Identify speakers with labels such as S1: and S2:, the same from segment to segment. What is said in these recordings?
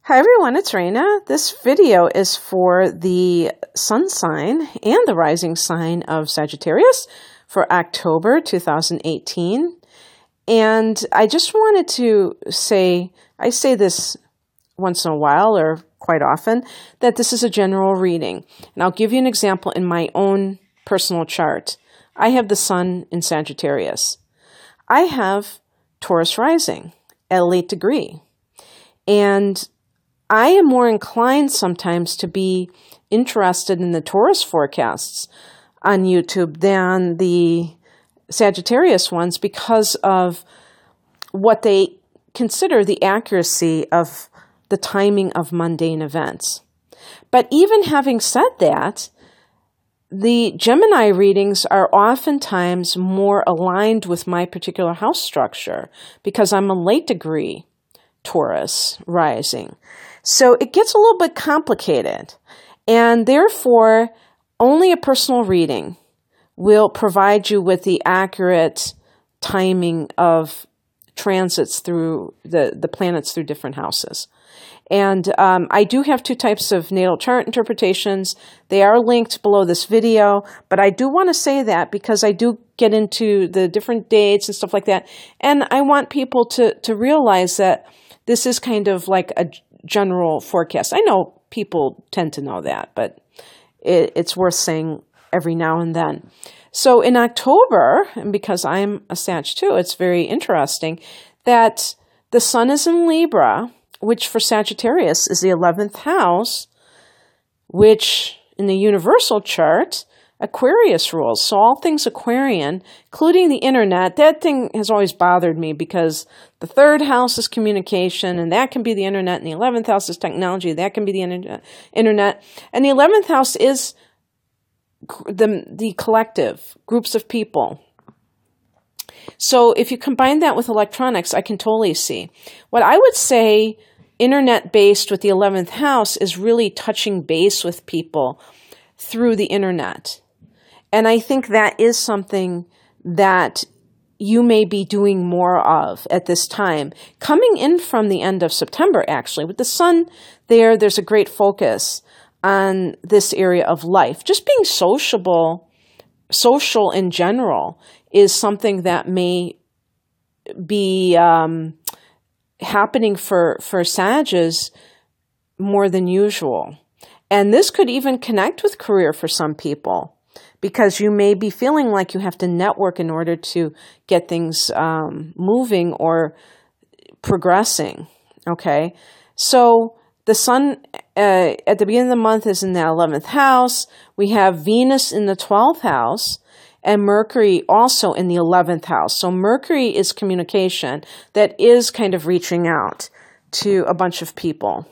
S1: Hi everyone, it's Raina. This video is for the sun sign and the rising sign of Sagittarius for October 2018. And I just wanted to say, I say this once in a while or quite often, that this is a general reading. And I'll give you an example in my own personal chart. I have the sun in Sagittarius. I have Taurus rising at a late degree. And I am more inclined sometimes to be interested in the Taurus forecasts on YouTube than the Sagittarius ones because of what they consider the accuracy of the timing of mundane events. But even having said that, the Gemini readings are oftentimes more aligned with my particular house structure because I'm a late degree Taurus rising. So it gets a little bit complicated, and therefore only a personal reading will provide you with the accurate timing of transits through the planets through different houses. And I do have two types of natal chart interpretations. They are linked below this video, but I do want to say that because I do get into the different dates and stuff like that. And I want people to realize that this is kind of like a general forecast. I know people tend to know that, but it's worth saying every now and then. So in October, and because I'm a Sag too, it's very interesting that the sun is in Libra, which for Sagittarius is the 11th house, which in the universal chart, Aquarius rules. So all things Aquarian, including the internet, that thing has always bothered me because the third house is communication, and that can be the internet, and the 11th house is technology, that can be the internet. And the 11th house is the collective, groups of people. So if you combine that with electronics, I can totally see. What I would say internet-based with the 11th house is really touching base with people through the internet. And I think that is something that you may be doing more of at this time. Coming in from the end of September, actually, with the sun there's a great focus on this area of life. Just being social in general is something that may be happening for Sages more than usual. And this could even connect with career for some people because you may be feeling like you have to network in order to get things moving or progressing, okay? So the sun at the beginning of the month is in the 11th house. We have Venus in the 12th house and Mercury also in the 11th house. So Mercury is communication that is kind of reaching out to a bunch of people.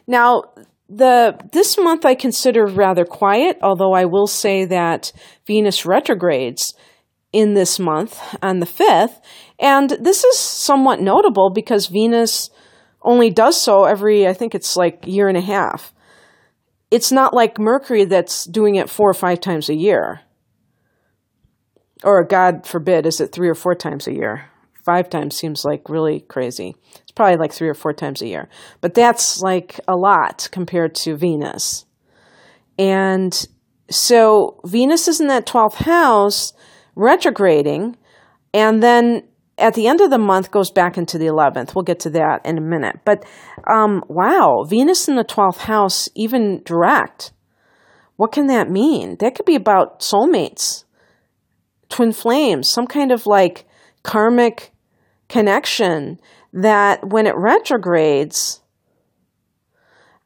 S1: Now, this month I consider rather quiet, although I will say that Venus retrogrades in this month on the 5th. And this is somewhat notable because Venus only does so every, I think it's like year and a half. It's not like Mercury that's doing it 4 or 5 times a year. Or God forbid, is it 3 or 4 times a year? 5 times seems like really crazy. It's probably like 3 or 4 times a year. But that's like a lot compared to Venus. And so Venus is in that 12th house, retrograding, and then at the end of the month goes back into the 11th. We'll get to that in a minute. But wow, Venus in the 12th house, even direct. What can that mean? That could be about soulmates, twin flames, some kind of like karmic connection that when it retrogrades,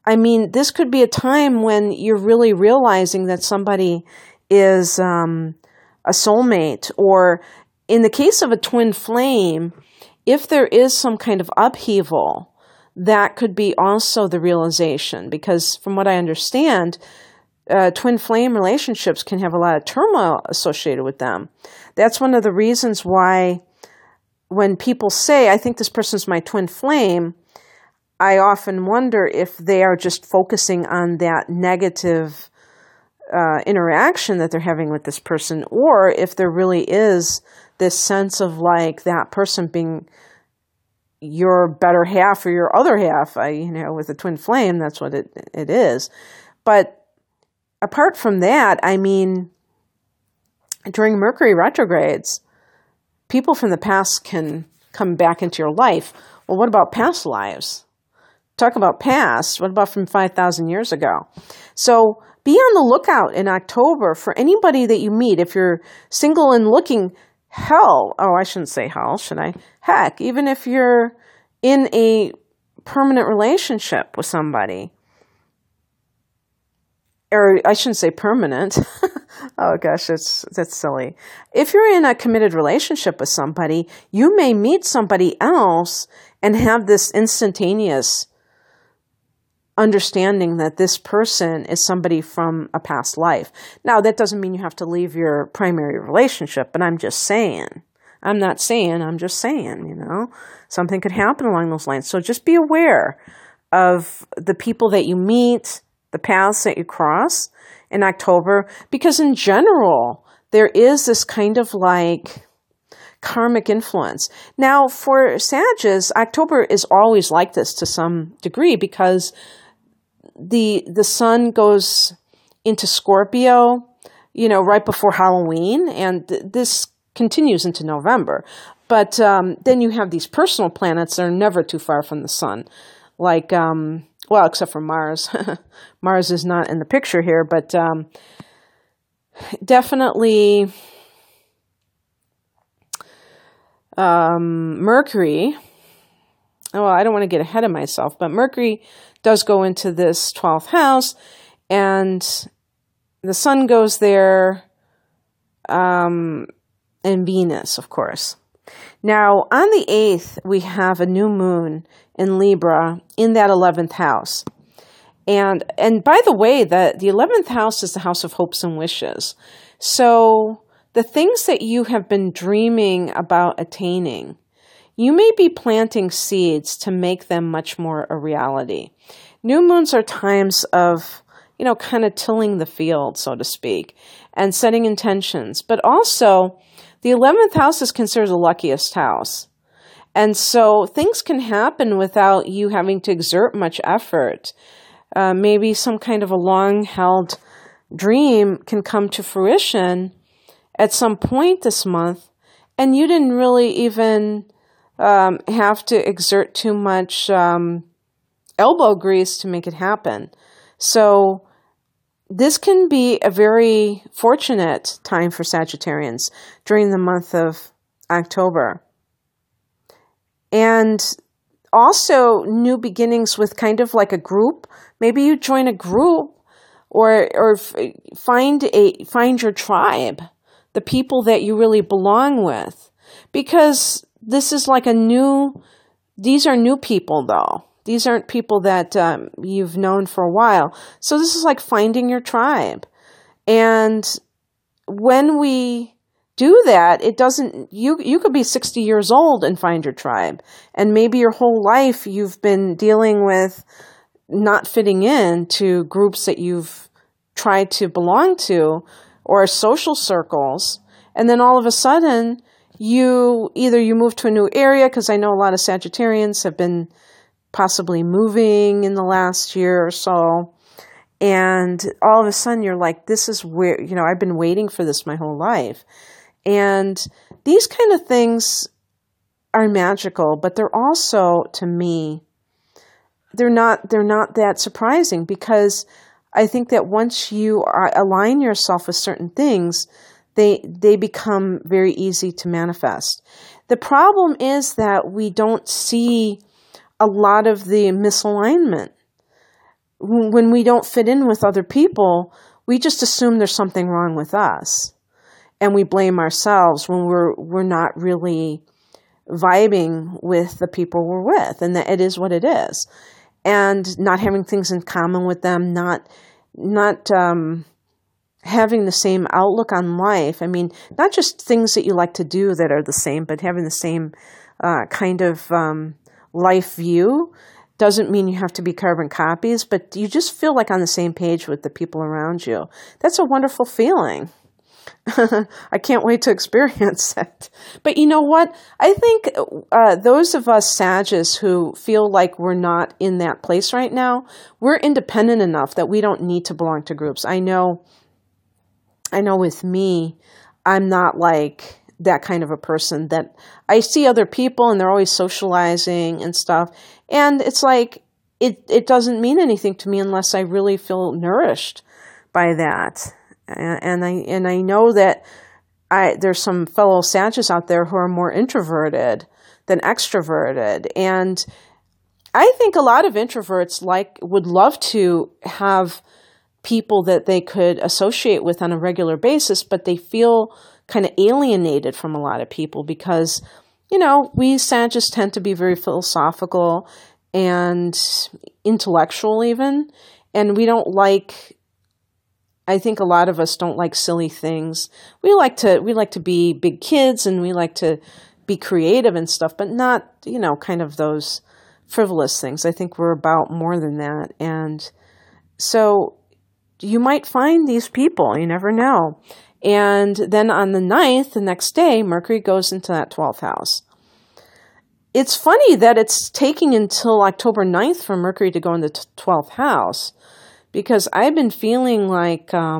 S1: I mean, this could be a time when you're really realizing that somebody is a soulmate, or in the case of a twin flame, if there is some kind of upheaval, that could be also the realization, because from what I understand, twin flame relationships can have a lot of turmoil associated with them. That's one of the reasons why when people say, I think this person's my twin flame, I often wonder if they are just focusing on that negative interaction that they're having with this person, or if there really is this sense of like that person being your better half or your other half. With a twin flame, that's what it is. But apart from that, I mean, during Mercury retrogrades, people from the past can come back into your life. Well, what about past lives? Talk about past. What about from 5,000 years ago? So be on the lookout in October for anybody that you meet. If you're single and looking, I shouldn't say hell, should I? Heck, even if you're in a permanent relationship with somebody, or I shouldn't say permanent. Oh gosh, that's silly. If you're in a committed relationship with somebody, you may meet somebody else and have this instantaneous understanding that this person is somebody from a past life. Now, that doesn't mean you have to leave your primary relationship, but I'm just saying. I'm not saying, I'm just saying, something could happen along those lines. So just be aware of the people that you meet, the paths that you cross in October, because in general, there is this kind of like karmic influence. Now, for Sagittarius, October is always like this to some degree because the sun goes into Scorpio, right before Halloween, and this continues into November. But then you have these personal planets that are never too far from the sun, like, except for Mars. Mars is not in the picture here, but definitely Mercury. Well, I don't want to get ahead of myself, but Mercury does go into this 12th house, and the sun goes there, and Venus, of course. Now, on the 8th, we have a new moon in Libra in that 11th house. And by the way, the 11th house is the house of hopes and wishes. So the things that you have been dreaming about attaining, you may be planting seeds to make them much more a reality. New moons are times of, kind of tilling the field, so to speak, and setting intentions. But also, the 11th house is considered the luckiest house. And so things can happen without you having to exert much effort. Maybe some kind of a long-held dream can come to fruition at some point this month, and you didn't really even have to exert too much elbow grease to make it happen. So this can be a very fortunate time for Sagittarians during the month of October. And also new beginnings with kind of like a group. Maybe you join a group or find your tribe, the people that you really belong with. Because this is like these are new people though. These aren't people that you've known for a while. So this is like finding your tribe. And when we do that, you could be 60 years old and find your tribe. And maybe your whole life you've been dealing with not fitting in to groups that you've tried to belong to or social circles. And then all of a sudden, you move to a new area, because I know a lot of Sagittarians have been possibly moving in the last year or so. And all of a sudden you're like, this is where, I've been waiting for this my whole life. And these kind of things are magical, but they're also, to me, they're not that surprising, because I think that once you align yourself with certain things, they become very easy to manifest. The problem is that we don't see a lot of the misalignment. When we don't fit in with other people, we just assume there's something wrong with us. And we blame ourselves when we're not really vibing with the people we're with. And that it is what it is. And not having things in common with them, not having the same outlook on life. I mean, not just things that you like to do that are the same, but having the same kind of life view. Doesn't mean you have to be carbon copies, but you just feel like on the same page with the people around you. That's a wonderful feeling. I can't wait to experience it. But you know what? I think those of us Sagittarius who feel like we're not in that place right now, we're independent enough that we don't need to belong to groups. I know with me, I'm not like that kind of a person that I see other people and they're always socializing and stuff. And it's like, it doesn't mean anything to me unless I really feel nourished by that. And I know that there's some fellow Sagittarius out there who are more introverted than extroverted. And I think a lot of introverts would love to have people that they could associate with on a regular basis, but they feel kind of alienated from a lot of people because, we Sagittarius tend to be very philosophical and intellectual even, and we don't like, I think a lot of us don't like silly things. We like to be big kids and we like to be creative and stuff, but not, kind of those frivolous things. I think we're about more than that. And so you might find these people, you never know. And then on the 9th, the next day, Mercury goes into that 12th house. It's funny that it's taking until October 9th for Mercury to go into the 12th house, because I've been feeling like, I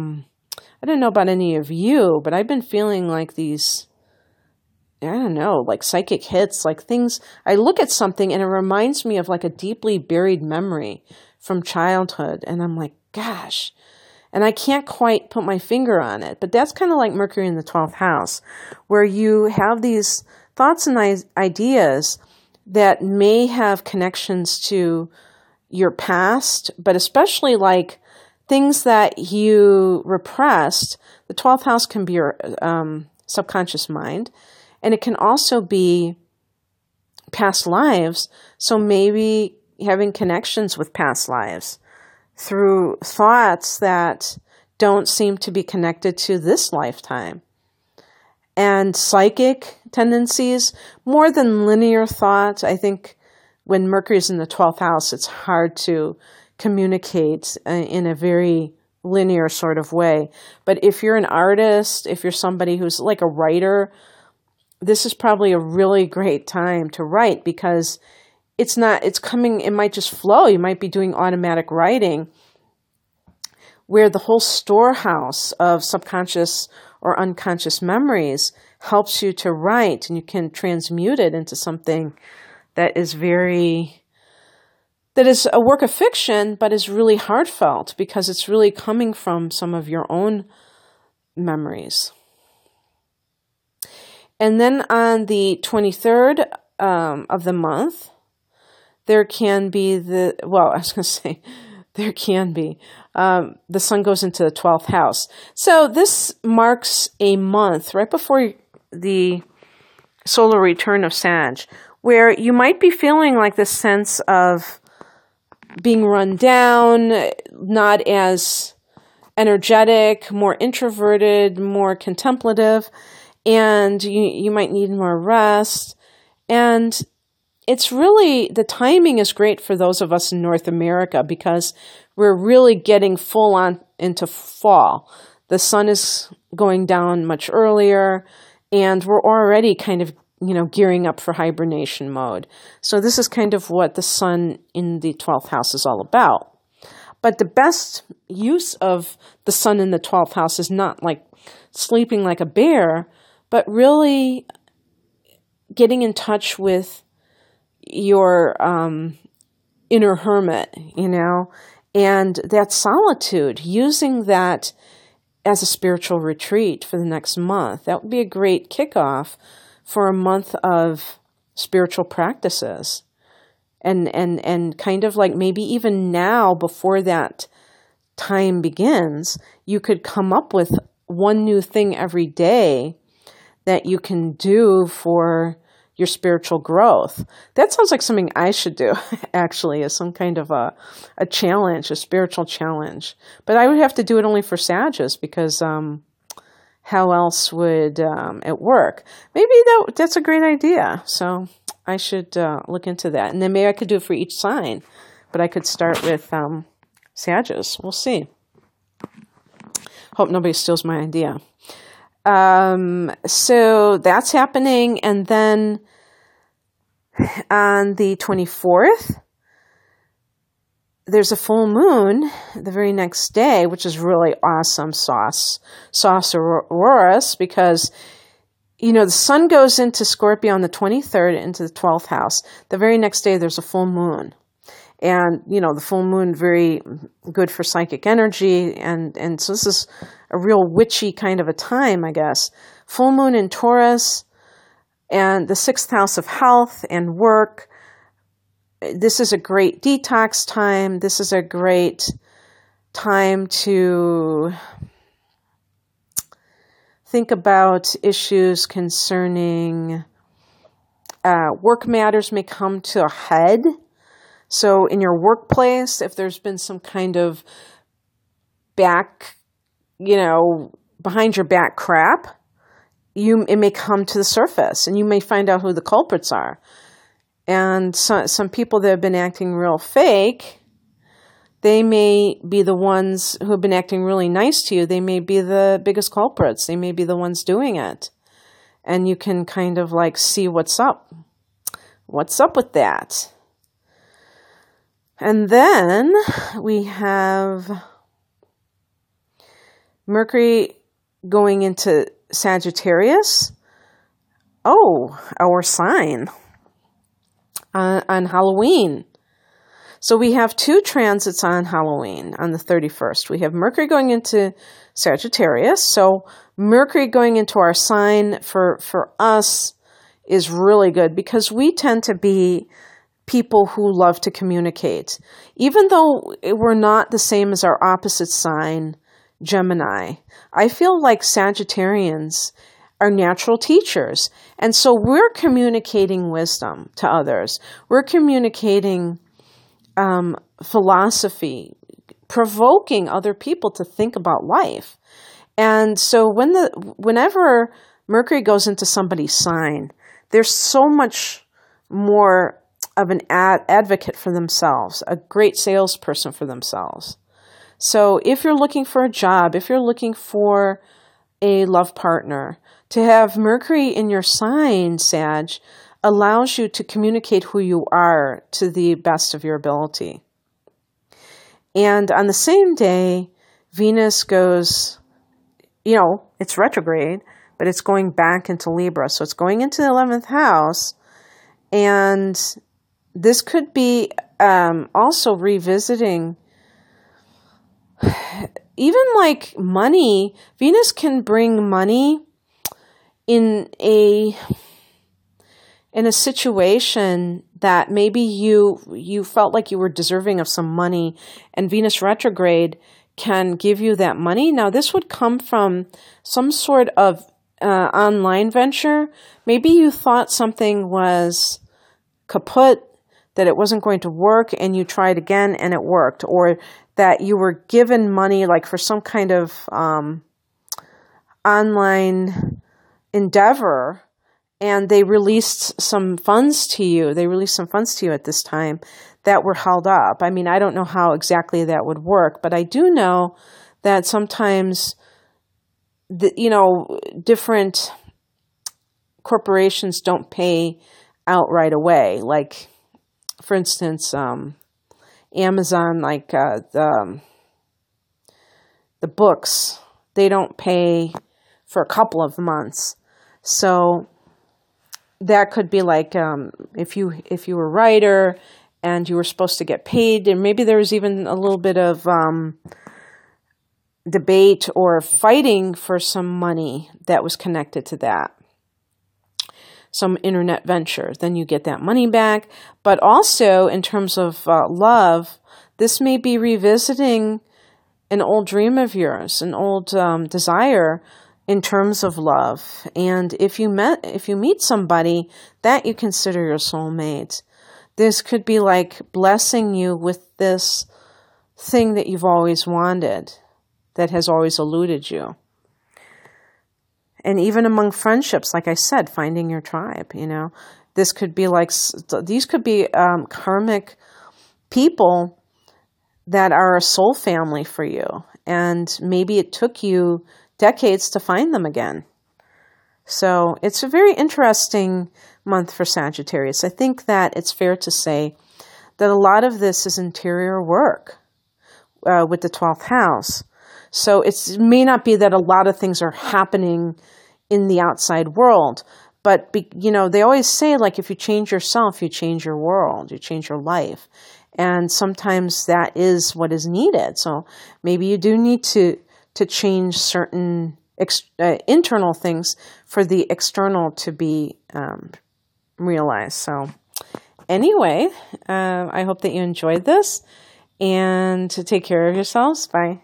S1: don't know about any of you, but I've been feeling like these, I don't know, like psychic hits, like things, I look at something and it reminds me of like a deeply buried memory from childhood. And I'm like, gosh, and I can't quite put my finger on it. But that's kind of like Mercury in the 12th house, where you have these thoughts and ideas that may have connections to your past, but especially like things that you repressed. The 12th house can be your subconscious mind, and it can also be past lives. So maybe having connections with past lives through thoughts that don't seem to be connected to this lifetime. And psychic tendencies, more than linear thought. I think when Mercury is in the 12th house, it's hard to communicate in a very linear sort of way. But if you're an artist, if you're somebody who's like a writer, this is probably a really great time to write, because it might just flow. You might be doing automatic writing where the whole storehouse of subconscious or unconscious memories helps you to write, and you can transmute it into something that is a work of fiction, but is really heartfelt because it's really coming from some of your own memories. And then on the 23rd of the month, there can be the sun goes into the 12th house. So this marks a month right before the solar return of Sag, where you might be feeling like this sense of being run down, not as energetic, more introverted, more contemplative, and you might need more rest. And it's really, the timing is great for those of us in North America because we're really getting full on into fall. The sun is going down much earlier, and we're already kind of, gearing up for hibernation mode. So this is kind of what the sun in the 12th house is all about. But the best use of the sun in the 12th house is not like sleeping like a bear, but really getting in touch with your inner hermit, and that solitude, using that as a spiritual retreat for the next month. That would be a great kickoff for a month of spiritual practices. And kind of like maybe even now, before that time begins, you could come up with one new thing every day that you can do for your spiritual growth. That sounds like something I should do, actually, as some kind of a challenge, a spiritual challenge. But I would have to do it only for Sagittarius, because how else would it work? Maybe that's a great idea. So I should look into that. And then maybe I could do it for each sign. But I could start with Sagittarius. We'll see. Hope nobody steals my idea. So that's happening. And then on the 24th, there's a full moon the very next day, which is really awesome sauce auroras, because, you know, the sun goes into Scorpio on the 23rd into the 12th house. The very next day, there's a full moon. And, you know, the full moon, very good for psychic energy. And so this is a real witchy kind of a time, I guess. Full moon in Taurus and the 6th house of health and work. This is a great detox time. This is a great time to think about issues concerning work matters may come to a head. So in your workplace, if there's been some kind of behind your back crap, it may come to the surface and you may find out who the culprits are. And some people that have been acting real fake, they may be the ones who have been acting really nice to you. They may be the biggest culprits. They may be the ones doing it. And you can kind of like see what's up. What's up with that? And then we have Mercury going into Sagittarius. Oh, our sign. On Halloween. So we have 2 transits on Halloween on the 31st. We have Mercury going into Sagittarius. So Mercury going into our sign for us is really good because we tend to be people who love to communicate. Even though we're not the same as our opposite sign, Gemini, I feel like Sagittarians are natural teachers. And so we're communicating wisdom to others. We're communicating philosophy, provoking other people to think about life. And so whenever Mercury goes into somebody's sign, there's so much more of an advocate for themselves, a great salesperson for themselves. So if you're looking for a job, if you're looking for a love partner, to have Mercury in your sign, Sag, allows you to communicate who you are to the best of your ability. And on the same day, Venus goes, it's retrograde, but it's going back into Libra. So it's going into the 11th house. And this could be also revisiting even like money. Venus can bring money in a situation that maybe you felt like you were deserving of some money, and Venus retrograde can give you that money. Now, this would come from some sort of online venture. Maybe you thought something was kaput, that it wasn't going to work, and you tried again and it worked, or that you were given money like for some kind of online endeavor, and they released some funds to you. They released some funds to you at this time that were held up. I mean, I don't know how exactly that would work, but I do know that sometimes, different corporations don't pay out right away. Like, for instance, Amazon, like the books, they don't pay for a couple of months. So that could be like if you were a writer and you were supposed to get paid, and maybe there was even a little bit of debate or fighting for some money that was connected to that, some internet venture, then you get that money back. But also in terms of love, this may be revisiting an old dream of yours, an old desire in terms of love. And if you meet somebody that you consider your soulmate, this could be like blessing you with this thing that you've always wanted, that has always eluded you. And even among friendships, like I said, finding your tribe, this could be like, these could be karmic people that are a soul family for you. And maybe it took you decades to find them again. So it's a very interesting month for Sagittarius. I think that it's fair to say that a lot of this is interior work with the 12th house. So it may not be that a lot of things are happening in the outside world, but they always say, like, if you change yourself, you change your world, you change your life. And sometimes that is what is needed. So maybe you do need to change certain internal things for the external to be realized. So anyway, I hope that you enjoyed this, and to take care of yourselves. Bye.